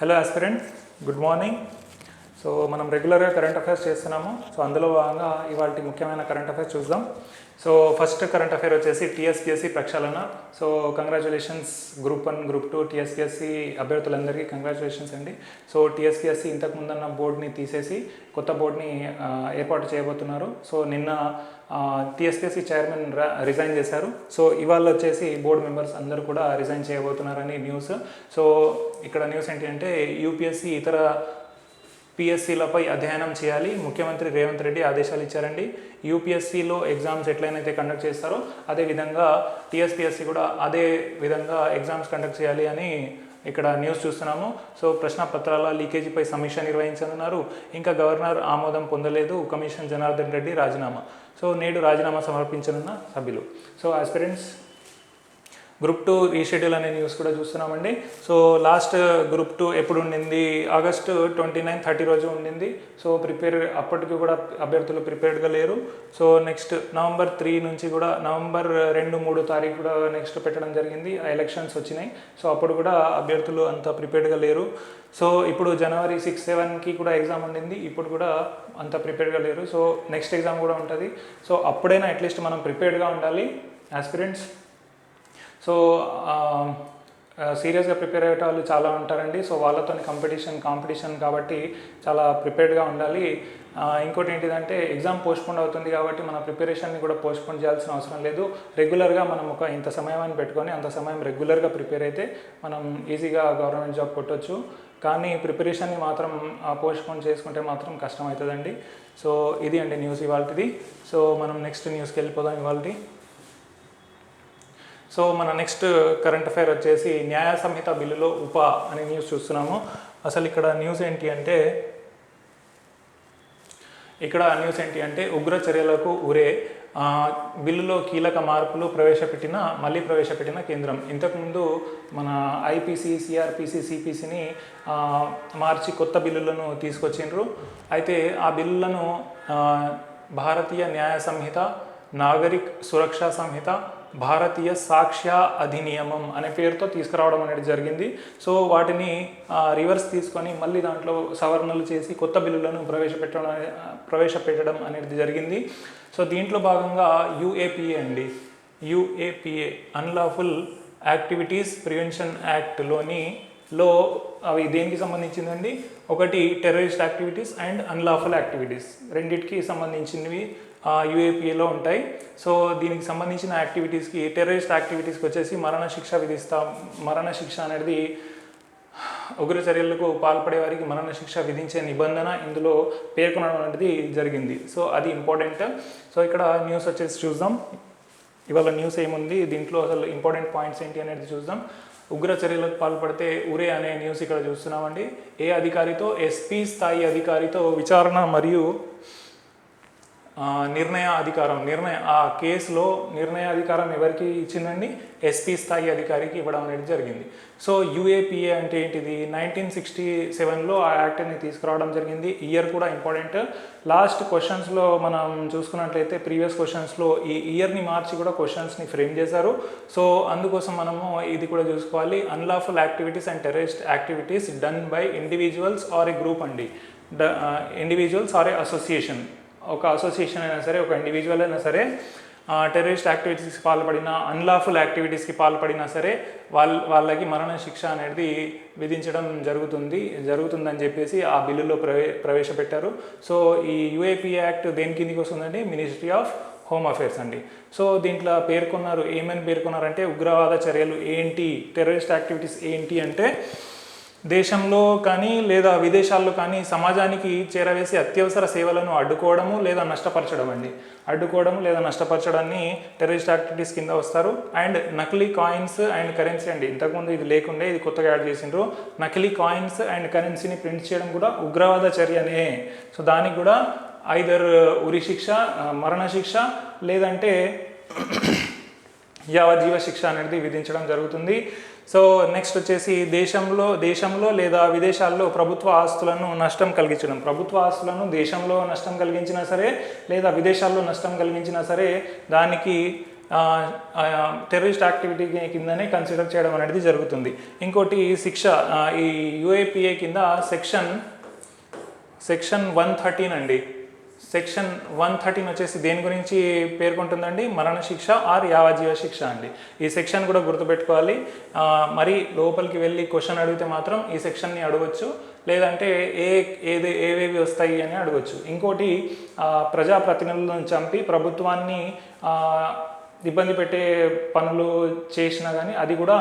Hello aspirant, good morning. So మనం రెగ్యులర్గా current affairs చేస్తున్నాము. సో అందులో భాగంగా ఇవాళ ముఖ్యమైన కరెంట్ అఫైర్స్ చూద్దాం. సో ఫస్ట్ కరెంట్ అఫైర్ వచ్చేసి టీఎస్పీఎస్సీ ప్రక్షాళన. So congratulations group 1, group 2 TSPSC అభ్యర్థులందరికీ కంగ్రాచులేషన్స్ అండి. సో టీఎస్పీఎస్సీ ఇంతకుముందన్న బోర్డుని తీసేసి కొత్త బోర్డుని ఏర్పాటు చేయబోతున్నారు. సో నిన్న టీఎస్పీఎస్సీ చైర్మన్ రిజైన్ చేశారు. సో ఇవాళ వచ్చేసి బోర్డు మెంబర్స్ అందరూ కూడా రిజైన్ చేయబోతున్నారని న్యూస్. సో ఇక్కడ న్యూస్ ఏంటి అంటే యూపీఎస్సీ ఇతర పిఎస్సీలపై అధ్యయనం చేయాలి, ముఖ్యమంత్రి రేవంత్ రెడ్డి ఆదేశాలు ఇచ్చారండి. యూపీఎస్సీలో ఎగ్జామ్స్ ఎట్లయితే కండక్ట్ చేస్తారో అదేవిధంగా టీఎస్పీఎస్సీ కూడా అదే విధంగా ఎగ్జామ్స్ కండక్ట్ చేయాలి అని ఇక్కడ న్యూస్ చూస్తున్నాము. సో ప్రశ్నపత్రాల లీకేజీపై సమీక్ష నిర్వహించనున్నారు. ఇంకా గవర్నర్ ఆమోదం పొందలేదు, కమిషన్ జనార్దన్ రెడ్డి రాజీనామా. సో నేడు రాజీనామా సమర్పించనున్న సభ్యులు. సో ఆస్పిరెంట్స్ గ్రూప్ 2 రీషెడ్యూల్ అనే న్యూస్ కూడా చూస్తున్నామండి. సో లాస్ట్ గ్రూప్ 2 ఎప్పుడు ఉండింది? ఆగస్టు 29, 30 రోజు ఉండింది. సో అప్పటికి కూడా అభ్యర్థులు ప్రిపేర్డ్గా లేరు. సో నెక్స్ట్ నవంబర్ 3 నుంచి కూడా నవంబర్ 2, 3 తారీఖు కూడా నెక్స్ట్ పెట్టడం జరిగింది. ఆ ఎలక్షన్స్ వచ్చినాయి. సో అప్పుడు కూడా అభ్యర్థులు అంత ప్రిపేర్డ్గా లేరు. సో ఇప్పుడు జనవరి 6, 7కి కూడా ఎగ్జామ్ ఉండింది. ఇప్పుడు కూడా అంత ప్రిపేర్డ్గా లేరు. సో నెక్స్ట్ ఎగ్జామ్ కూడా ఉంటుంది. సో అప్పుడైనా అట్లీస్ట్ మనం ప్రిపేర్డ్గా ఉండాలి ఆస్పిరెంట్స్. సో సీరియస్గా ప్రిపేర్ అయ్యే వాళ్ళు చాలా ఉంటారండి. సో వాళ్ళతో కాంపిటీషన్ కాబట్టి చాలా ప్రిపేర్డ్గా ఉండాలి. ఇంకోటి ఏంటిదంటే ఎగ్జామ్ పోస్ట్పోన్ అవుతుంది కాబట్టి మన ప్రిపరేషన్ని కూడా పోస్ట్పోన్ చేయాల్సిన అవసరం లేదు. రెగ్యులర్గా మనం ఇంత సమయం అని పెట్టుకొని అంత సమయం రెగ్యులర్గా ప్రిపేర్ అయితే మనం ఈజీగా గవర్నమెంట్ జాబ్ కొట్టవచ్చు. కానీ ప్రిపరేషన్ని మాత్రం పోస్ట్పోన్ చేసుకుంటే మాత్రం కష్టం అవుతుందండి. సో ఇది అండి న్యూస్ ఇవాళది. సో మనం నెక్స్ట్ న్యూస్కి వెళ్ళిపోదాం ఇవాళది. సో మన నెక్స్ట్ కరెంట్ అఫైర్ వచ్చేసి న్యాయ సంహిత బిల్లులో అనే న్యూస్ చూస్తున్నాము. అసలు ఇక్కడ న్యూస్ ఏంటి అంటే ఉగ్ర చర్యలకు ఉరే బిల్లులో కీలక మార్పులు మళ్ళీ ప్రవేశపెట్టిన కేంద్రం. ఇంతకుముందు మన ఐపీసీ, సిఆర్పిసి, సిపిసిని మార్చి కొత్త బిల్లులను తీసుకొచ్చిండ్రు. అయితే ఆ బిల్లులను భారతీయ న్యాయ సంహిత, నాగరిక్ సురక్షా సంహిత, భారతీయ సాక్ష్య అధినియమం అనే పేరుతో తీసుకురావడం అనేది జరిగింది. సో వాటిని తీసుకొని మళ్ళీ దాంట్లో సవరణలు చేసి కొత్త బిల్లులను ప్రవేశపెట్టడం అనేది జరిగింది. సో దీంట్లో భాగంగా యూఏపిఏ అన్లాఫుల్ యాక్టివిటీస్ ప్రివెన్షన్ యాక్ట్లో అవి దేనికి సంబంధించిందండి? ఒకటి terrorist activities and unlawful activities, రెండింటికి సంబంధించినవి యూఏపీఏలో ఉంటాయి. సో దీనికి సంబంధించిన యాక్టివిటీస్కి, టెర్రరిస్ట్ యాక్టివిటీస్కి వచ్చేసి మరణ శిక్ష అనేది ఉగ్ర చర్యలకు పాల్పడే వారికి మరణ శిక్ష విధించే నిబంధన ఇందులో పేర్కొనడం అనేది జరిగింది. సో అది ఇంపార్టెంట్. సో ఇక్కడ న్యూస్ వచ్చేసి చూద్దాం. ఇవాళ న్యూస్ ఏముంది, దీంట్లో అసలు ఇంపార్టెంట్ పాయింట్స్ ఏంటి అనేది చూద్దాం. ఉగ్ర చర్యలకు పాల్పడితే ఉరే అనే న్యూస్ ఇక్కడ చూస్తున్నామండి. ఎస్పీ స్థాయి అధికారితో విచారణ మరియు ఆ కేసులో నిర్ణయాధికారం ఎవరికి ఇచ్చిందండి? ఎస్పీ స్థాయి అధికారికి ఇవ్వడం అనేది జరిగింది. సో యూఏపీఏ అంటే ఏంటిది? 1967లో ఆ యాక్ట్ని తీసుకురావడం జరిగింది. ఇయర్ కూడా ఇంపార్టెంట్. లాస్ట్ క్వశ్చన్స్లో మనం చూసుకున్నట్లయితే ప్రీవియస్ క్వశ్చన్స్లో ఈ ఇయర్ని మార్చి కూడా క్వశ్చన్స్ని ఫ్రేమ్ చేశారు. సో అందుకోసం మనము ఇది కూడా చూసుకోవాలి. Unlawful activities and terrorist activities done by individuals or a group అండి. ఇండివిజువల్స్ ఆర్ ఏ అసోసియేషన్, ఒక అసోసియేషన్ అయినా సరే, ఒక ఇండివిజువల్ అయినా సరే టెర్రరిస్ట్ యాక్టివిటీస్కి పాల్పడినా, అన్లాఫుల్ యాక్టివిటీస్కి పాల్పడినా సరే వాళ్ళకి మరణ శిక్ష అనేది విధించడం జరుగుతుందని చెప్పేసి ఆ బిల్లులో ప్రవేశపెట్టారు. సో ఈ యూఏపీఏ యాక్ట్ దేని కిందికి వస్తుందండి? మినిస్ట్రీ ఆఫ్ హోమ్ అఫేర్స్ అండి. సో దీంట్లో ఏమని పేర్కొన్నారంటే ఉగ్రవాద చర్యలు ఏంటి, టెర్రరిస్ట్ యాక్టివిటీస్ ఏంటి అంటే దేశంలో కానీ లేదా విదేశాల్లో కానీ సమాజానికి చేరవేసి అత్యవసర సేవలను అడ్డుకోవడము లేదా నష్టపరచడాన్ని టెర్రరిస్ట్ యాక్టివిటీస్ కింద వస్తారు. అండ్ నకిలీ కాయిన్స్ అండ్ కరెన్సీ అండి. ఇంతకుముందు ఇది లేకుండే, ఇది కొత్తగా యాడ్ చేసిండ్రు. నకిలీ కాయిన్స్ అండ్ కరెన్సీని ప్రింట్ చేయడం కూడా ఉగ్రవాద చర్యనే. సో దానికి కూడా ఐదర్ ఉరి శిక్ష, మరణ శిక్ష, లేదంటే యావజ్జీవ శిక్ష అనేది విధించడం జరుగుతుంది. సో నెక్స్ట్ వచ్చేసి దేశంలో లేదా విదేశాల్లో ప్రభుత్వ ఆస్తులను నష్టం దేశంలో నష్టం కలిగించినా సరే లేదా విదేశాల్లో నష్టం కలిగించినా సరే దానికి టెర్రరిస్ట్ యాక్టివిటీ కిందనే కన్సిడర్ చేయడం అనేది జరుగుతుంది. ఇంకోటి శిక్ష ఈ యూఏపిఏ కింద సెక్షన్ 113 అండి. సెక్షన్ 113 వచ్చేసి దేని గురించి పేర్కొంటుందండి? మరణశిక్ష ఆర్ యావజ్జీవ శిక్ష అండి. ఈ సెక్షన్ కూడా గుర్తుపెట్టుకోవాలి. మరి లోపలికి వెళ్ళి క్వశ్చన్ అడిగితే మాత్రం ఈ సెక్షన్ని అడగవచ్చు, లేదంటే ఏవేవి వస్తాయి అని అడగవచ్చు. ఇంకోటి ప్రజాప్రతినిధులను చంపి ప్రభుత్వాన్ని ఇబ్బంది పెట్టే పనులు చేసినా కానీ అది కూడా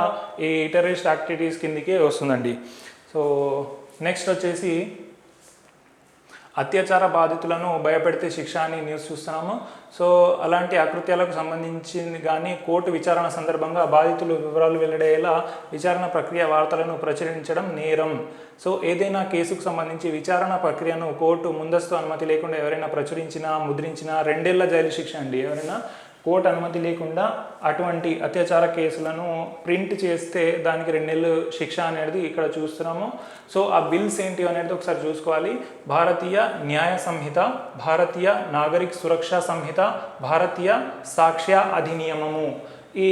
ఈ టెర్రరిస్ట్ యాక్టివిటీస్ కిందకే వస్తుందండి. సో నెక్స్ట్ వచ్చేసి అత్యాచార బాధితులను భయపెడితే శిక్ష అని న్యూస్ చూస్తున్నాము. సో అలాంటి అకృత్యాలకు సంబంధించింది కానీ కోర్టు విచారణ సందర్భంగా బాధితులు వివరాలు వెల్లడయ్యేలా విచారణ ప్రక్రియ వార్తలను ప్రచురించడం నేరం. సో ఏదైనా కేసుకు సంబంధించి విచారణ ప్రక్రియను కోర్టు ముందస్తు అనుమతి లేకుండా ఎవరైనా ప్రచురించినా ముద్రించినా 2 ఏళ్ల జైలు శిక్ష అండి. ఎవరైనా కోర్టు అనుమతి లేకుండా అటువంటి అత్యాచార కేసులను ప్రింట్ చేస్తే దానికి 2 ఏళ్ళు శిక్ష అనేది ఇక్కడ చూస్తున్నాము. సో ఆ బిల్స్ ఏంటి అనేది ఒకసారి చూసుకోవాలి. భారతీయ న్యాయ సంహిత, భారతీయ నాగరిక సురక్షా సంహిత, భారతీయ సాక్ష్య అధినియమము. ఈ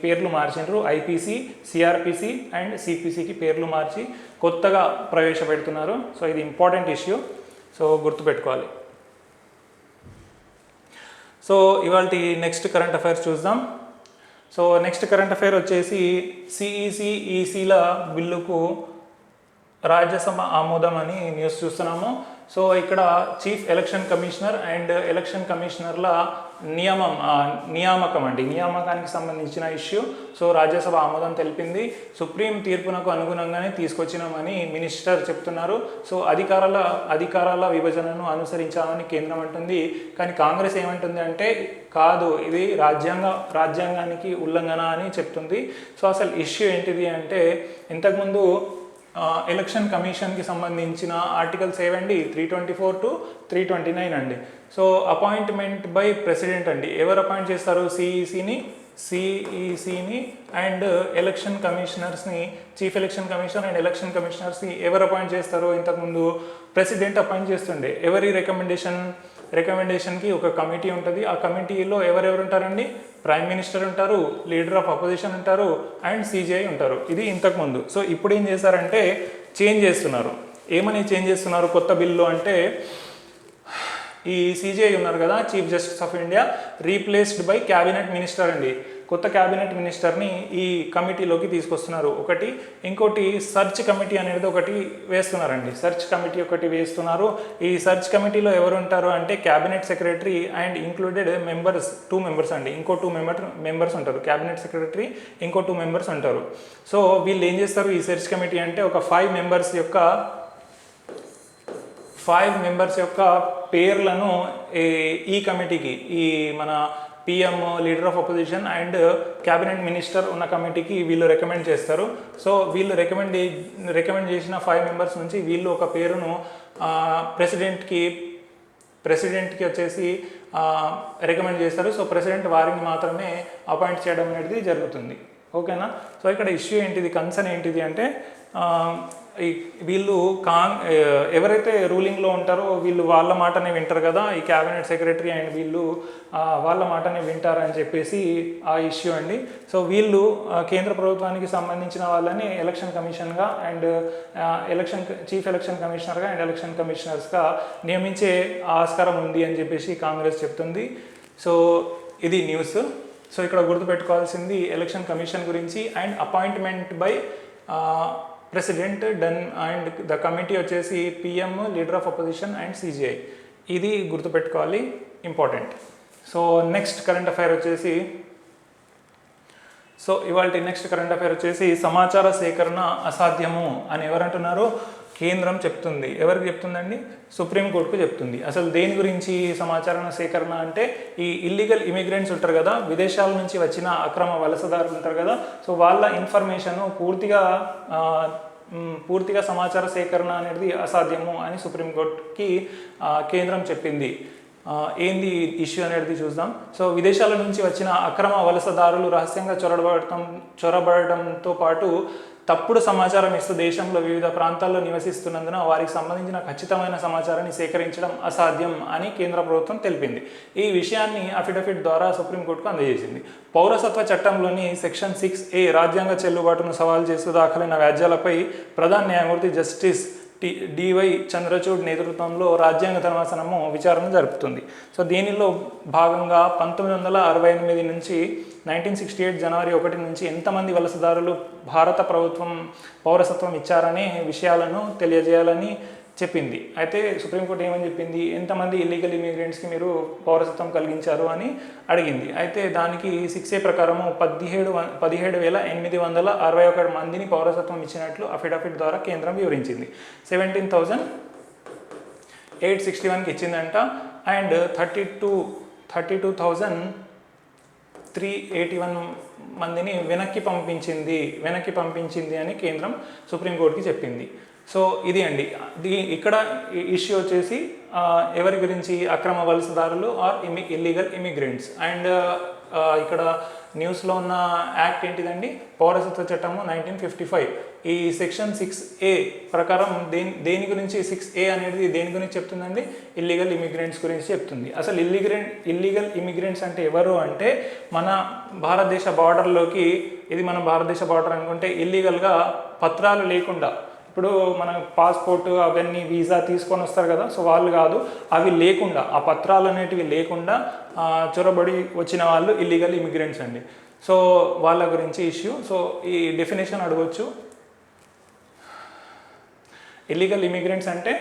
పేర్లు మార్చిండ్రు. ఐపీసీ, సిఆర్పిసి అండ్ సిపిసికి పేర్లు మార్చి కొత్తగా ప్రవేశపెడుతున్నారు. సో ఇది ఇంపార్టెంట్ ఇష్యూ, సో గుర్తుపెట్టుకోవాలి. సో ఇవాళ నెక్స్ట్ కరెంట్ అఫైర్స్ చూద్దాం. సో నెక్స్ట్ కరెంట్ అఫైర్ వచ్చేసి సిఈసి ఈసీల బిల్లుకు రాజ్యసభ ఆమోదం అని న్యూస్ చూస్తున్నాము. సో ఇక్కడ chief election commissioner and election కమిషనర్ల నియామకానికి సంబంధించిన ఇష్యూ. సో రాజ్యసభ ఆమోదం తెలిపింది. సుప్రీం తీర్పునకు అనుగుణంగానే తీసుకొచ్చినామని మినిస్టర్ చెప్తున్నారు. సో అధికారాల విభజనను అనుసరించామని కేంద్రం అంటుంది. కానీ కాంగ్రెస్ ఏమంటుంది అంటే కాదు, ఇది రాజ్యాంగానికి ఉల్లంఘన అని చెప్తుంది. సో అసలు ఇష్యూ ఏంటిది అంటే ఇంతకుముందు ఎలక్షన్ కమిషన్కి సంబంధించిన ఆర్టికల్స్ ఏవండి 324 to 329 అండి. సో అపాయింట్మెంట్ బై ప్రెసిడెంట్ అండి. ఎవరు అపాయింట్ చేస్తారు? సిఈసిని అండ్ ఎలక్షన్ కమిషనర్స్ని, chief election commissioner and election కమిషనర్స్ని ఎవరు అపాయింట్ చేస్తారో ఇంతకుముందు ప్రెసిడెంట్ అపాయింట్ చేస్తుండే. ఎవరి రికమెండేషన్కి ఒక కమిటీ ఉంటుంది. ఆ కమిటీలో ఎవరెవరు ఉంటారండి? ప్రైమ్ మినిస్టర్ ఉంటారు, లీడర్ ఆఫ్ అపోజిషన్ ఉంటారు అండ్ సిజిఐ ఉంటారు. ఇది ఇంతకుముందు. సో ఇప్పుడు ఏం చేశారంటే చేంజ్ చేస్తున్నారు. ఏమని చేంజ్ చేస్తున్నారు కొత్త బిల్లు అంటే, ఈ సిజిఐ ఉన్నారు కదా, chief justice of India, replaced by cabinet minister అండి. కొత్త క్యాబినెట్ మినిస్టర్ని ఈ కమిటీలోకి తీసుకొస్తున్నారు ఒకటి. ఇంకోటి సర్చ్ కమిటీ అనేది ఒకటి వేస్తున్నారండి. సర్చ్ కమిటీ ఒకటి వేస్తున్నారు. ఈ సర్చ్ కమిటీలో ఎవరు ఉంటారు అంటే cabinet secretary and included members 2 members అండి. ఇంకో 2 మెంబర్స్ ఉంటారు. క్యాబినెట్ సెక్రటరీ ఇంకో 2 మెంబర్స్ ఉంటారు. సో వీళ్ళు ఏం చేస్తారు? ఈ సర్చ్ కమిటీ అంటే ఒక 5 మెంబర్స్ యొక్క పేర్లను ఈ కమిటీకి, ఈ మన PM, leader of opposition and cabinet minister ఉన్న కమిటీకి వీళ్ళు రికమెండ్ చేస్తారు. సో వీళ్ళు రికమెండ్ చేసిన 5 మెంబర్స్ నుంచి వీళ్ళు ఒక పేరును ప్రెసిడెంట్కి వచ్చేసి రికమెండ్ చేస్తారు. సో ప్రెసిడెంట్ వారిని మాత్రమే అపాయింట్ చేయడం అనేది జరుగుతుంది. ఓకేనా? సో ఇక్కడ ఇష్యూ ఏంటిది, కన్సర్న్ ఏంటిది అంటే వీళ్ళు ఎవరైతే రూలింగ్లో ఉంటారో వీళ్ళు వాళ్ళ మాటనే వింటారు కదా, ఈ క్యాబినెట్ సెక్రటరీ అండ్ వీళ్ళు వాళ్ళ మాటనే వింటారని చెప్పేసి ఆ ఇష్యూ అండి. సో వీళ్ళు కేంద్ర ప్రభుత్వానికి సంబంధించిన వాళ్ళని ఎలక్షన్ కమిషన్గా అండ్ చీఫ్ ఎలక్షన్ కమిషనర్గా అండ్ ఎలక్షన్ కమిషనర్స్గా నియమించే ఆస్కారం ఉంది అని చెప్పేసి కాంగ్రెస్ చెప్తుంది. సో ఇది న్యూస్. సో ఇక్కడ గుర్తుపెట్టుకోవాల్సింది ఎలక్షన్ కమిషన్ గురించి and appointment by president done and the committee వచ్చేసి PM, leader of opposition and CJI. ఇది గుర్తుపెట్టుకోవాలి, important. So next current affair వచ్చేసి సమాచార సేకరణ అసాధ్యము అని ఎవరంటున్నారు? కేంద్రం చెప్తుంది. ఎవరికి చెప్తుందండి? సుప్రీంకోర్టుకు చెప్తుంది. అసలు దేని గురించి సమాచార సేకరణ అంటే, ఈ ఇల్లీగల్ ఇమిగ్రెంట్స్ ఉంటారు కదా, విదేశాల నుంచి వచ్చిన అక్రమ వలసదారులు ఉంటారు కదా, సో వాళ్ళ ఇన్ఫర్మేషన్ పూర్తిగా సమాచార సేకరణ అనేది అసాధ్యము అని సుప్రీంకోర్టుకి కేంద్రం చెప్పింది. ఏంది ఇష్యూ అనేది చూద్దాం. సో విదేశాల నుంచి వచ్చిన అక్రమ వలసదారులు రహస్యంగా చొరబడటంతో పాటు తప్పుడు సమాచారం ఇస్తూ దేశంలో వివిధ ప్రాంతాల్లో నివసిస్తున్నందున వారికి సంబంధించిన ఖచ్చితమైన సమాచారాన్ని సేకరించడం అసాధ్యం అని కేంద్ర ప్రభుత్వం తెలిపింది. ఈ విషయాన్ని అఫిడవిట్ ద్వారా సుప్రీంకోర్టుకు అందజేసింది. పౌరసత్వ చట్టంలోని సెక్షన్ 6A రాజ్యాంగ చెల్లుబాటును సవాల్ చేస్తూ దాఖలైన వ్యాజ్యాలపై ప్రధాన న్యాయమూర్తి జస్టిస్ డివై చంద్రచూడ్ నేతృత్వంలో రాజ్యాంగ ధర్మాసనము విచారణ జరుపుతుంది. సో దీనిలో భాగంగా 1968 నుంచి 1968 జనవరి 1 నుంచి ఎంతమంది వలసదారులు భారత ప్రభుత్వం పౌరసత్వం ఇచ్చారనే విషయాలను తెలియజేయాలని చెప్పింది. అయితే సుప్రీంకోర్టు ఏమని చెప్పింది, ఎంతమంది ఇల్లీగల్ ఇమిగ్రెంట్స్కి మీరు పౌరసత్వం కలిగించారు అని అడిగింది. అయితే దానికి 6A ప్రకారము 17,861 మందిని పౌరసత్వం ఇచ్చినట్లు అఫిడవిట్ ద్వారా కేంద్రం వివరించింది. 17,861కి ఇచ్చిందంట. అండ్ 32,381 మందిని వెనక్కి పంపించింది అని కేంద్రం సుప్రీంకోర్టుకి చెప్పింది. సో ఇది అండి. ఇక్కడ ఇష్యూ వచ్చేసి ఎవరి గురించి, అక్రమ వలసదారులు ఆర్ ఇల్లీగల్ ఇమిగ్రెంట్స్. అండ్ ఇక్కడ న్యూస్లో ఉన్న యాక్ట్ ఏంటిదండి, పౌరసత్వ చట్టము 1955. ఈ సెక్షన్ 6A ప్రకారం దేని గురించి 6A అనేది దేని గురించి చెప్తుందండి, ఇల్లీగల్ ఇమిగ్రెంట్స్ గురించి చెప్తుంది. అసలు ఇల్లీగల్ ఇమిగ్రెంట్స్ అంటే ఎవరు అంటే, మన భారతదేశ బార్డర్లోకి, ఇది మన భారతదేశ బార్డర్ అనుకుంటే, ఇల్లీగల్గా పత్రాలు లేకుండా, ఇప్పుడు మన పాస్పోర్ట్ అవన్నీ వీసా తీసుకొని వస్తారు కదా, సో వాళ్ళు కాదు, అవి లేకుండా, ఆ పత్రాలు అనేటివి లేకుండా చొరబడి వచ్చిన వాళ్ళు ఇల్లీగల్ ఇమిగ్రెంట్స్ అండి. సో వాళ్ళ గురించి ఇష్యూ. సో ఈ డెఫినేషన్ అడగవచ్చు. ఇల్లీగల్ ఇమిగ్రెంట్స్ అంటే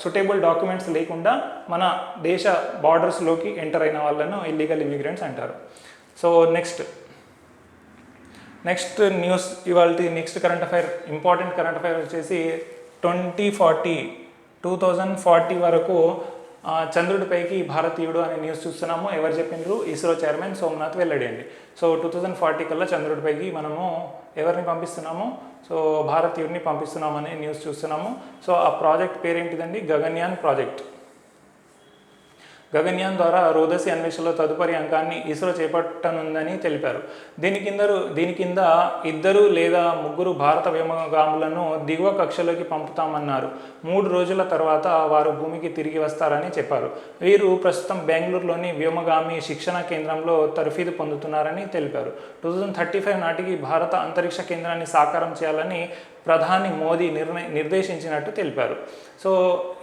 సూటబుల్ డాక్యుమెంట్స్ లేకుండా మన దేశ బార్డర్స్లోకి ఎంటర్ అయిన వాళ్ళను ఇల్లీగల్ ఇమిగ్రెంట్స్ అంటారు. సో నెక్స్ట్ న్యూస్, ఇవాళ next current affair, important current affair వచ్చేసి 2040 వరకు చంద్రుడిపైకి భారతీయుడు అనే న్యూస్ చూస్తున్నాము. ఎవరు చెప్పిండ్రు, ఇస్రో చైర్మన్ సోమనాథ్ వెల్లడి అండి. సో 2040 కల్లా చంద్రుడిపైకి మనము ఎవరిని పంపిస్తున్నాము, సో భారతీయుడిని పంపిస్తున్నామనే న్యూస్ చూస్తున్నాము. సో ఆ ప్రాజెక్ట్ పేరేంటిదండి, గగన్యాన్ ప్రాజెక్ట్. గగన్యాన్ ద్వారా రోదసి అన్వేషణలో తదుపరి అంకాన్ని ఇస్రో చేపట్టనుందని తెలిపారు. దీని కింద 2 లేదా 3 భారత వ్యోమగాములను దిగువ కక్షలోకి పంపుతామన్నారు. 3 రోజుల తర్వాత వారు భూమికి తిరిగి వస్తారని చెప్పారు. వీరు ప్రస్తుతం బెంగళూరులోని వ్యోమగామి శిక్షణ కేంద్రంలో తరఫీదు పొందుతున్నారని తెలిపారు. 2035 నాటికి భారత అంతరిక్ష కేంద్రాన్ని సాకారం చేయాలని ప్రధాని మోదీ నిర్దేశించినట్టు తెలిపారు. సో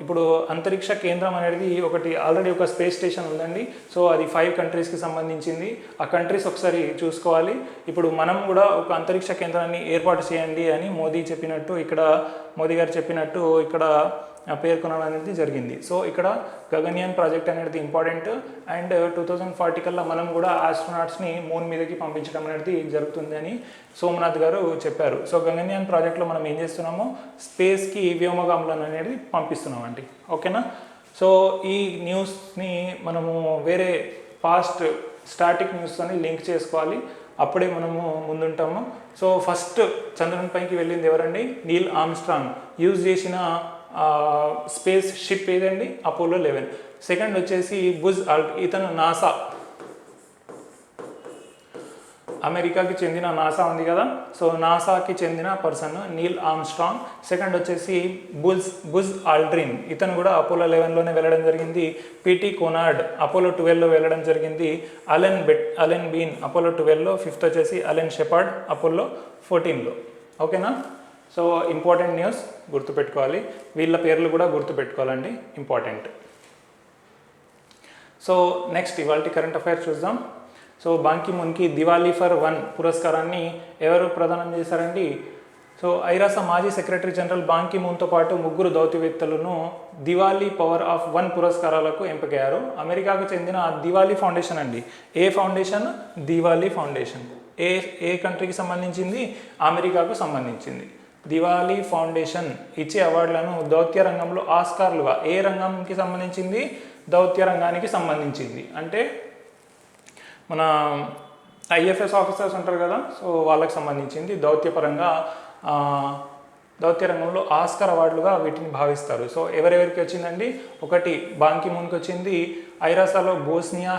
ఇప్పుడు అంతరిక్ష కేంద్రం అనేది ఆల్రెడీ ఒక స్పేస్ స్టేషన్ ఉందండి. సో అది 5 కంట్రీస్కి సంబంధించింది. ఆ కంట్రీస్ ఒకసారి చూసుకోవాలి. ఇప్పుడు మనం కూడా ఒక అంతరిక్ష కేంద్రాన్ని ఏర్పాటు చేయండి అని మోదీ గారు చెప్పినట్టు ఇక్కడ పేర్కొనడం అనేది జరిగింది. సో ఇక్కడ గగన్యాన్ ప్రాజెక్ట్ అనేది ఇంపార్టెంట్. అండ్ 2040 కల్లా మనం కూడా ఆస్ట్రోనాట్స్ని మూన్ మీదకి పంపించడం అనేది జరుగుతుంది అని సోమనాథ్ గారు చెప్పారు. సో గగన్యాన్ ప్రాజెక్ట్లో మనం ఏం చేస్తున్నామో, స్పేస్కి వ్యోమగాములను అనేది పంపిస్తున్నామండి. ఓకేనా. సో ఈ న్యూస్ని మనము వేరే పాస్ట్ స్టాటిక్ న్యూస్తోని లింక్ చేసుకోవాలి, అప్పుడే మనము ముందుంటాము. సో ఫస్ట్ చంద్రునిపైకి వెళ్ళింది ఎవరండి, నీల్ ఆర్మ్స్ట్రాంగ్ యూజ్ చేసిన స్పేస్ షిప్ ఏదండి, అపోలో 11. సెకండ్ వచ్చేసి బుజ్ ఆల్డ్రిన్, ఇతను నాసా, అమెరికాకి చెందిన నాసా ఉంది కదా, సో నాసాకి చెందిన పర్సన్ నీల్ ఆర్మ్స్ట్రాంగ్. సెకండ్ వచ్చేసి బుజ్ ఆల్డ్రిన్, ఇతను కూడా అపోలో 11లోనే వెళ్ళడం జరిగింది. పిటి కోనార్డ్ అపోలో 12లో వెళ్ళడం జరిగింది. అలెన్ బీన్ అపోలో 12లో. ఫిఫ్త్ వచ్చేసి అలెన్ షెపర్డ్ అపోలో 14లో. ఓకేనా. సో ఇంపార్టెంట్ న్యూస్ గుర్తుపెట్టుకోవాలి, వీళ్ళ పేర్లు కూడా గుర్తుపెట్టుకోవాలండి, ఇంపార్టెంట్. సో నెక్స్ట్ ఇవాళ కరెంట్ అఫైర్స్ చూద్దాం. సో బాంకీ మూన్కి దివాళీ ఫర్ 1 పురస్కారాన్ని ఎవరు ప్రదానం చేశారండి, సో ఐరాస మాజీ సెక్రటరీ జనరల్ బాంకీ మూన్తో పాటు 3 దౌత్యవేత్తలను దివాళీ పవర్ ఆఫ్ 1 పురస్కారాలకు ఎంపికయ్యారు. అమెరికాకు చెందిన దివాళీ ఫౌండేషన్ అండి. ఏ ఫౌండేషన్, దివాళీ ఫౌండేషన్. ఏ కంట్రీకి సంబంధించింది, అమెరికాకు సంబంధించింది. దివాళీ ఫౌండేషన్ ఇచ్చే అవార్డులను దౌత్య రంగంలో ఆస్కార్లుగా, ఏ రంగంకి సంబంధించింది, దౌత్య రంగానికి సంబంధించింది. అంటే మన ఐఎఫ్ఎస్ ఆఫీసర్స్ ఉంటారు కదా, సో వాళ్ళకి సంబంధించింది దౌత్యపరంగా దౌత్య రంగంలో ఆస్కార్ అవార్డులుగా వీటిని భావిస్తారు. సో ఎవరెవరికి వచ్చిందండి? ఒకటి బాన్ కీ మూన్కి వచ్చింది. ఐరాసాలో బోస్నియా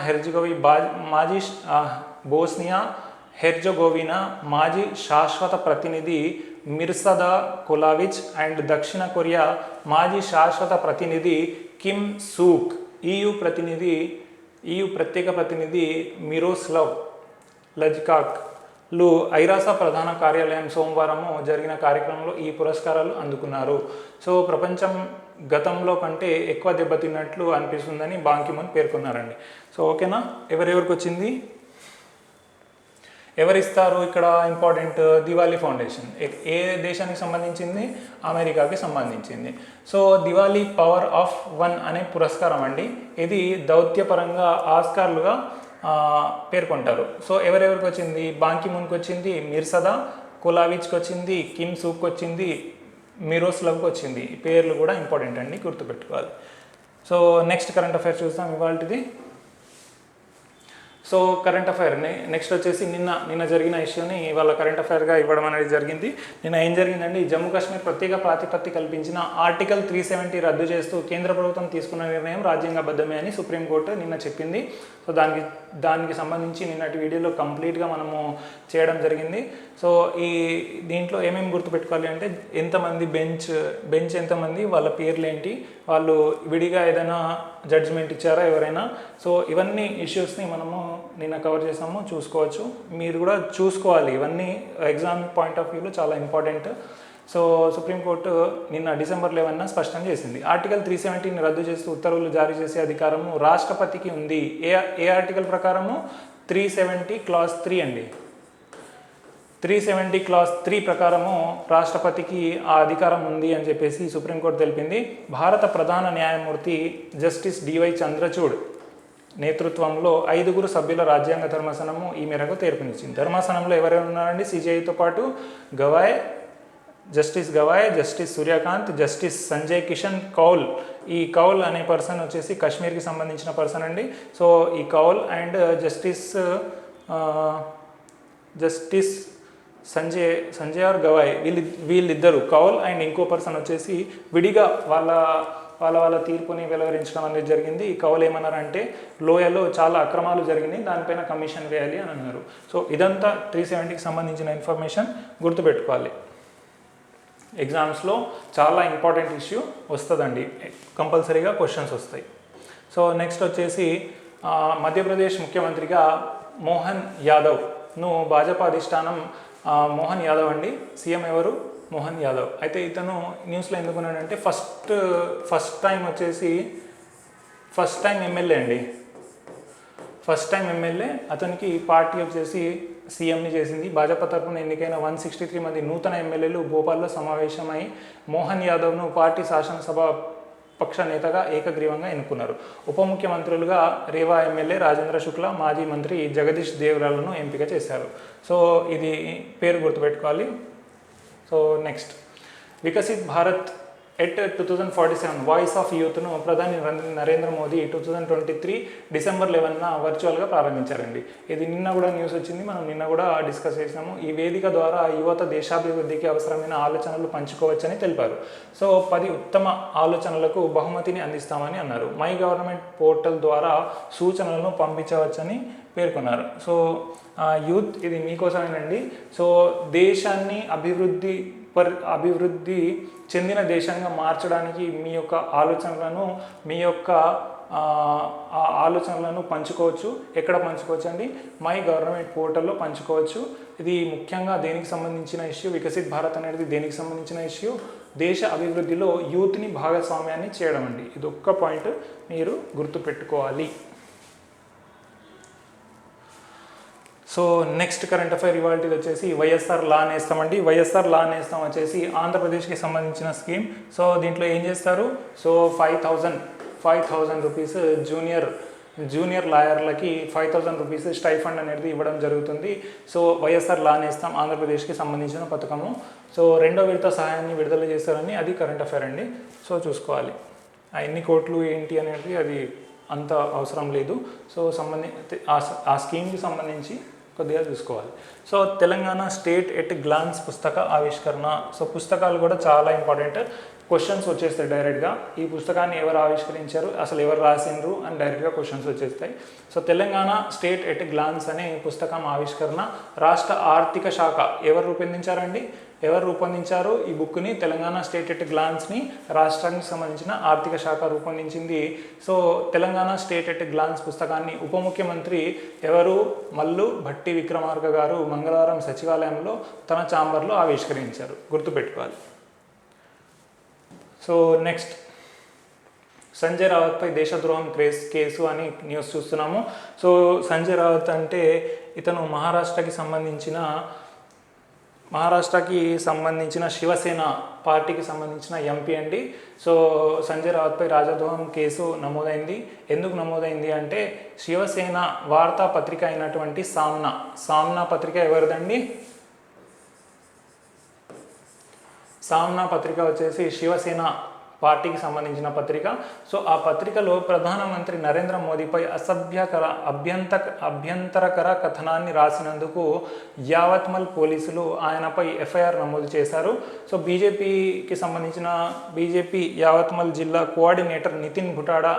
హెర్జగోవినా మాజీ శాశ్వత ప్రతినిధి మిర్సదా కొలావిచ్ అండ్ దక్షిణ కొరియా మాజీ శాశ్వత ప్రతినిధి కిమ్ సూక్, EU ప్రత్యేక ప్రతినిధి మిరోస్లవ్ లజ్కాక్లు ఐరాస ప్రధాన కార్యాలయం సోమవారము జరిగిన కార్యక్రమంలో ఈ పురస్కారాలు అందుకున్నారు. సో ప్రపంచం గతంలో కంటే ఎక్కువ దెబ్బతిన్నట్లు అనిపిస్తుందని బాన్ కీ మూన్ పేర్కొన్నారండి. సో ఓకేనా, ఎవరెవరికి వచ్చింది, ఎవరిస్తారు ఇక్కడ ఇంపార్టెంట్? దివాళీ ఫౌండేషన్. ఏ దేశానికి సంబంధించింది? అమెరికాకి సంబంధించింది. So Diwali power of one అనే పురస్కారం అండి. ఇది దౌత్యపరంగా ఆస్కార్లుగా పేర్కొంటారు. సో ఎవరెవరికి వచ్చింది? బాన్ కీ మూన్కి వచ్చింది, మిర్సదా కొలావిచ్కి వచ్చింది, కిమ్ సూక్ వచ్చింది, మిరోస్లవ్కి వచ్చింది. ఈ పేర్లు కూడా ఇంపార్టెంట్ అండి, గుర్తుపెట్టుకోవాలి. సో నెక్స్ట్ కరెంట్ అఫైర్ చూద్దాం ఇవాళది. సో కరెంట్ అఫైర్ నెక్స్ట్ వచ్చేసి నిన్న జరిగిన ఇష్యూని ఇవాళ కరెంట్ అఫైర్గా ఇవ్వడం అనేది జరిగింది. నిన్న ఏం జరిగిందండి? జమ్మూ కాశ్మీర్ ప్రత్యేక ప్రాతిపత్తి కల్పించిన ఆర్టికల్ 370 రద్దు చేస్తూ కేంద్ర ప్రభుత్వం తీసుకున్న నిర్ణయం రాజ్యాంగబద్ధమే అని సుప్రీంకోర్టు నిన్న చెప్పింది. సో దానికి సంబంధించి నిన్నటి వీడియోలో కంప్లీట్గా మనము చేయడం జరిగింది. సో దీంట్లో ఏమేమి గుర్తుపెట్టుకోవాలి అంటే ఎంతమంది బెంచ్ ఎంతమంది, వాళ్ళ పేర్లు ఏంటి, వాళ్ళు విడిగా ఏదైనా జడ్జిమెంట్ ఇచ్చారా ఎవరైనా. సో ఇవన్నీ ఇష్యూస్ని మనము నిన్న కవర్ చేసాము, చూసుకోవచ్చు. మీరు కూడా చూసుకోవాలి, ఇవన్నీ ఎగ్జామ్ పాయింట్ ఆఫ్ వ్యూలో చాలా ఇంపార్టెంట్. సో సుప్రీంకోర్టు నిన్న December 11న స్పష్టం చేసింది. ఆర్టికల్ 370ని రద్దు చేస్తూ ఉత్తర్వులు జారీ చేసే అధికారము రాష్ట్రపతికి ఉంది. ఏ ఆర్టికల్ ప్రకారము? 370 Clause 3 అండి. 370 Clause 3 ప్రకారము రాష్ట్రపతికి ఆ అధికారం ఉంది అని చెప్పేసి సుప్రీంకోర్టు తెలిపింది. భారత ప్రధాన న్యాయమూర్తి జస్టిస్ DY చంద్రచూడ్ నేతృత్వంలో 5 సభ్యుల రాజ్యాంగ ధర్మాసనము ఈ మేరకు తీర్పునిచ్చింది. ధర్మాసనంలో ఎవరెవరు ఉన్నారండి? CJIతో పాటు justice Gavai, justice Suryakant, justice Sanjay Kishan Kaul. ఈ కౌల్ అనే పర్సన్ వచ్చేసి కాశ్మీర్కి సంబంధించిన పర్సన్ అండి. సో ఈ Kaul and justice Sanjay or Gavai వీళ్ళిద్దరు, కౌల్ అండ్ ఇంకో పర్సన్ వచ్చేసి విడిగా వాళ్ళ తీర్పుని వెలువరించడం అనేది జరిగింది. ఈ కౌలు ఏమన్నారంటే లోయలో చాలా అక్రమాలు జరిగినాయి, దానిపైన కమిషన్ వేయాలి అని అన్నారు. సో ఇదంతా 370కి సంబంధించిన ఇన్ఫర్మేషన్ గుర్తుపెట్టుకోవాలి. ఎగ్జామ్స్లో చాలా ఇంపార్టెంట్ ఇష్యూ వస్తుందండి, కంపల్సరీగా క్వశ్చన్స్ వస్తాయి. సో నెక్స్ట్ వచ్చేసి మధ్యప్రదేశ్ ముఖ్యమంత్రిగా మోహన్ యాదవ్ను భాజపా అధిష్టానం మోహన్ యాదవ్ అండి. సీఎం ఎవరు? మోహన్ యాదవ్. అయితే ఇతను న్యూస్లో ఎందుకున్నాడంటే ఫస్ట్ టైం ఎమ్మెల్యే అండి. First time MLA. అతనికి పార్టీ వచ్చేసి సీఎంని చేసింది. భాజపా తరఫున ఎన్నికైన 163 మంది నూతన ఎమ్మెల్యేలు భోపాల్లో సమావేశమై మోహన్ యాదవ్ను పార్టీ శాసనసభ పక్ష నేతగా ఏకగ్రీవంగా ఎన్నుకున్నారు. ఉప ముఖ్యమంత్రులుగా రేవా ఎమ్మెల్యే రాజేంద్ర శుక్ల, మాజీ మంత్రి జగదీష్ దేవ్రాలను ఎంపిక చేశారు. సో ఇది పేరు గుర్తుపెట్టుకోవాలి. So next, Viksit Bharat at 2047 voice of యూత్ను ప్రధాని నరేంద్ర మోదీ 2023 December 11న వర్చువల్గా ప్రారంభించారండి. ఇది నిన్న కూడా న్యూస్ వచ్చింది, మనం నిన్న కూడా డిస్కస్ చేసాము. ఈ వేదిక ద్వారా యువత దేశాభివృద్ధికి అవసరమైన ఆలోచనలు పంచుకోవచ్చని తెలిపారు. సో 10 ఉత్తమ ఆలోచనలకు బహుమతిని అందిస్తామని అన్నారు. మై గవర్నమెంట్ పోర్టల్ ద్వారా సూచనలను పంపించవచ్చని పేర్కొన్నారు. సో యూత్ ఇది మీకోసమేనండి. సో దేశాన్ని అభివృద్ధి చెందిన దేశంగా మార్చడానికి మీ యొక్క ఆలోచనలను పంచుకోవచ్చు. ఎక్కడ పంచుకోవచ్చు అండి? మై గవర్నమెంట్ పోర్టల్లో పంచుకోవచ్చు. ఇది ముఖ్యంగా దేనికి సంబంధించిన ఇష్యూ? వికసిత్ భారత్ అనేది దేనికి సంబంధించిన ఇష్యూ? దేశ అభివృద్ధిలో యూత్ని భాగస్వామ్యాన్ని చేయడం అండి. ఇది ఒక్క పాయింట్ మీరు గుర్తుపెట్టుకోవాలి. సో నెక్స్ట్ కరెంట్ అఫైర్ ఇవాళది వచ్చేసి వైఎస్ఆర్ లా నేస్తం అండి. వైఎస్ఆర్ లా నేస్తం వచ్చేసి ఆంధ్రప్రదేశ్కి సంబంధించిన స్కీమ్. సో దీంట్లో ఏం చేస్తారు? సో 5,000 రూపీస్ జూనియర్ లాయర్లకి 5,000 రూపీస్ స్టైఫండ్ అనేది ఇవ్వడం జరుగుతుంది. సో వైఎస్ఆర్ లా నేస్తం ఆంధ్రప్రదేశ్కి సంబంధించిన పథకము. సో 2వ విడత సహాయాన్ని విడుదల చేస్తారని అది కరెంట్ అఫైర్ అండి. సో చూసుకోవాలి. ఎన్ని కోట్లు ఏంటి అనేది అది అంత అవసరం లేదు. సో ఆ స్కీమ్కి సంబంధించి కొద్దిగా చూసుకోవాలి. So Telangana state at glance పుస్తక ఆవిష్కరణ. సో పుస్తకాలు కూడా చాలా ఇంపార్టెంట్. క్వశ్చన్స్ వచ్చేస్తాయి డైరెక్ట్గా. ఈ పుస్తకాన్ని ఎవరు ఆవిష్కరించారు, అసలు ఎవరు రాసిండ్రు అని డైరెక్ట్గా క్వశ్చన్స్ వచ్చేస్తాయి. So Telangana state at glance అనే పుస్తకం ఆవిష్కరణ రాష్ట్ర ఆర్థిక శాఖ ఎవరు రూపొందించారు ఈ బుక్ని? తెలంగాణ స్టేట్ ఎట్ గ్లాన్స్ని రాష్ట్రానికి సంబంధించిన ఆర్థిక శాఖ రూపొందించింది. So Telangana state at glance పుస్తకాన్ని ఉప ముఖ్యమంత్రి ఎవరు? మల్లు భట్టి విక్రమార్క గారు మంగళవారం సచివాలయంలో తన ఛాంబర్లో ఆవిష్కరించారు, గుర్తుపెట్టుకోవాలి. సో నెక్స్ట్, సంజయ్ రావత్పై దేశద్రోహం కేసు అని న్యూస్ చూస్తున్నాము. సో సంజయ్ రావత్ అంటే ఇతను మహారాష్ట్రకి సంబంధించిన శివసేన పార్టీకి సంబంధించిన ఎంపీ అండి. సో సంజయ్ రావత్పై రాజద్రోహం కేసు నమోదైంది. ఎందుకు నమోదైంది అంటే శివసేన వార్తాపత్రిక అయినటువంటి సామ్నా పత్రిక ఎవరిదండి? సామ్నా పత్రిక వచ్చేసి శివసేన పార్టీకి సంబంధించిన పత్రిక. సో ఆ పత్రికలో ప్రధానమంత్రి నరేంద్ర మోదీపై అభ్యంతరకర కథనాన్ని రాసినందుకు యావత్మల్ పోలీసులు ఆయనపై ఎఫ్ఐఆర్ నమోదు చేశారు. సో బీజేపీ యావత్మల్ జిల్లా కోఆర్డినేటర్ నితిన్ భుటాడా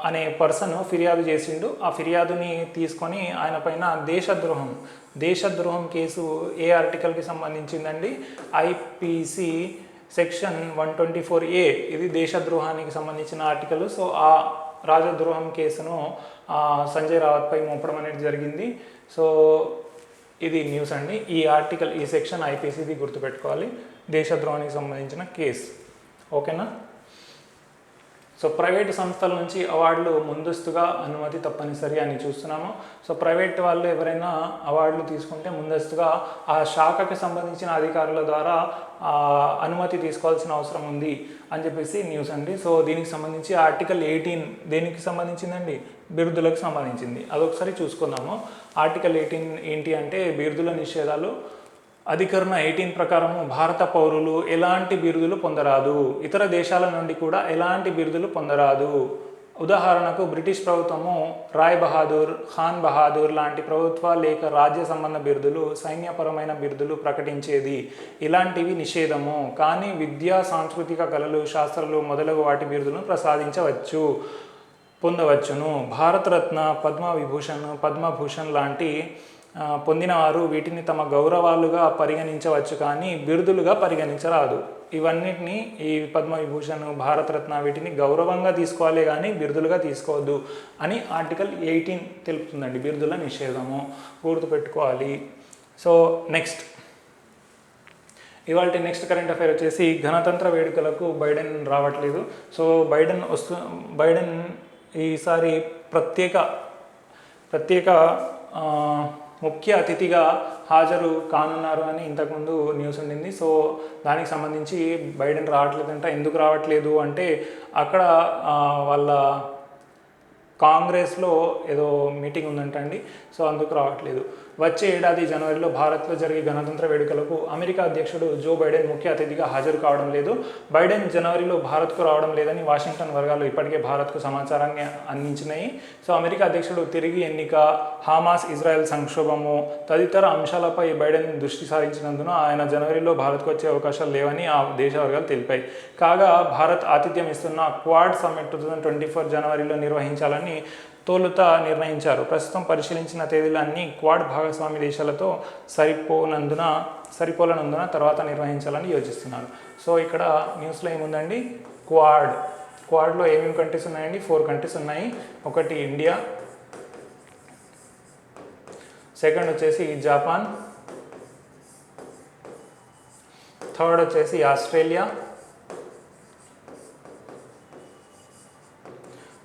అనే పర్సన్ ఫిర్యాదు చేసిండు. ఆ ఫిర్యాదుని తీసుకొని ఆయన పైన దేశద్రోహం కేసు ఏ ఆర్టికల్కి సంబంధించిందండి? IPC section 124A. ఇది దేశద్రోహానికి సంబంధించిన ఆర్టికల్. సో ఆ రాజద్రోహం కేసును సంజయ్ రావత్పై మోపడం అనేది జరిగింది. సో ఇది న్యూస్ అండి. ఈ సెక్షన్ ఐపీసీది గుర్తుపెట్టుకోవాలి, దేశద్రోహానికి సంబంధించిన కేసు. ఓకేనా? సో ప్రైవేటు సంస్థల నుంచి అవార్డులు ముందస్తుగా అనుమతి తప్పనిసరి అని చూస్తున్నాము. సో ప్రైవేట్ వాళ్ళు ఎవరైనా అవార్డులు తీసుకుంటే ముందస్తుగా ఆ శాఖకి సంబంధించిన అధికారుల ద్వారా అనుమతి తీసుకోవాల్సిన అవసరం ఉంది అని చెప్పేసి న్యూస్ అండి. సో దీనికి సంబంధించి ఆర్టికల్ 18 దేనికి సంబంధించిందండి? బిరుదులకు సంబంధించింది. అదొకసారి చూసుకుందాము. ఆర్టికల్ 18 ఏంటి అంటే బిరుదుల నిషేధాలు. అధికరణ 18 ప్రకారము భారత పౌరులు ఎలాంటి బిరుదులు పొందరాదు, ఇతర దేశాల నుండి కూడా ఎలాంటి బిరుదులు పొందరాదు. ఉదాహరణకు బ్రిటిష్ ప్రభుత్వము రాయ్ బహాదూర్, ఖాన్ బహాదూర్ లాంటి ప్రభుత్వ లేక రాజ్య సంబంధ బిరుదులు, సైన్యపరమైన బిరుదులు ప్రకటించేది. ఇలాంటివి నిషేధము. కానీ విద్యా, సాంస్కృతిక కళలు, శాస్త్రాలు మొదలగు వాటి బిరుదులను పొందవచ్చును. భారతరత్న, పద్మవిభూషణ్, పద్మభూషణ్ లాంటి పొందినవారు వీటిని తమ గౌరవాలుగా పరిగణించవచ్చు కానీ బిరుదులుగా పరిగణించరాదు. ఇవన్నిటిని, ఈ పద్మవిభూషణ్, భారతరత్న వీటిని గౌరవంగా తీసుకోవాలి కానీ బిరుదులుగా తీసుకోవద్దు అని ఆర్టికల్ 18 తెలుపుతుందండి. బిరుదుల నిషేధము గుర్తుపెట్టుకోవాలి. సో ఇవాళ నెక్స్ట్ కరెంట్ అఫైర్ వచ్చేసి గణతంత్ర వేడుకలకు బైడెన్ రావట్లేదు. సో బైడెన్ ఈసారి ప్రత్యేక ముఖ్య అతిథిగా హాజరు కానున్నారు అని ఇంతకుముందు న్యూస్ ఉండింది. సో దానికి సంబంధించి బైడెన్ రావట్లేదంట. ఎందుకు రావట్లేదు అంటే అక్కడ వాళ్ళ కాంగ్రెస్లో ఏదో మీటింగ్ ఉందంటండి. సో అందుకు రావట్లేదు. వచ్చే ఏడాది జనవరిలో భారత్లో జరిగే గణతంత్ర వేడుకలకు అమెరికా అధ్యక్షుడు జో బైడెన్ ముఖ్య అతిథిగా హాజరు కావడం లేదు. బైడెన్ జనవరిలో భారత్కు రావడం లేదని వాషింగ్టన్ వర్గాలు ఇప్పటికే భారత్కు సమాచారాన్ని అందించినాయి. సో అమెరికా అధ్యక్షుడు తిరిగి ఎన్నిక, హమాస్ ఇజ్రాయెల్ సంక్షోభము తదితర అంశాలపై బైడెన్ దృష్టి సారించినందున ఆయన జనవరిలో భారత్కు వచ్చే అవకాశాలు లేవని ఆ దేశ వర్గాలు తెలిపాయి. కాగా భారత్ ఆతిథ్యం ఇస్తున్న క్వాడ్ సమ్మిట్ 2024 జనవరిలో నిర్వహించాలని తొలుత నిర్ణయించారు. ప్రస్తుతం పరిశీలించిన తేదీలన్నీ క్వాడ్ భాగస్వామి దేశాలతో సరిపోలనందున తర్వాత నిర్వహించాలని యోచిస్తున్నారు. సో ఇక్కడ న్యూస్లో ఏముందండి? క్వాడ్లో ఏమేమి కంట్రీస్ ఉన్నాయండి? 4 కంట్రీస్ ఉన్నాయి. ఒకటి ఇండియా, సెకండ్ వచ్చేసి జపాన్, థర్డ్ వచ్చేసి ఆస్ట్రేలియా,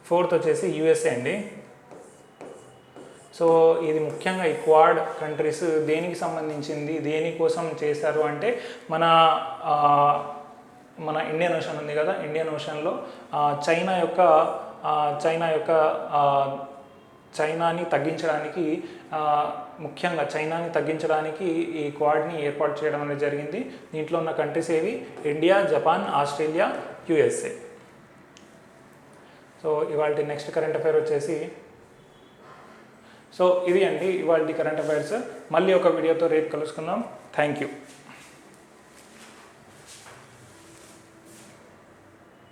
ఫోర్త్ వచ్చేసి యుఎస్ఏ అండి. సో ఇది ముఖ్యంగా ఈ క్వాడ్ కంట్రీస్ దేనికి సంబంధించింది, దేనికోసం చేశారు అంటే మన ఇండియన్ ఓషన్ ఉంది కదా, ఇండియన్ ఓషన్లో చైనాని తగ్గించడానికి, ముఖ్యంగా చైనాని తగ్గించడానికి ఈ క్వాడ్ని ఏర్పాటు చేయడం అనేది జరిగింది. దీంట్లో ఉన్న కంట్రీస్ ఏవి? India, Japan, Australia, USA. So ఇవాళ నెక్స్ట్ కరెంట్ అఫైర్ వచ్చేసి సో ఇది అండి ఇవాళ కరెంట్ అఫైర్స్. మళ్ళీ ఒక వీడియోతో రేపు కలుసుకుందాం. Thank you.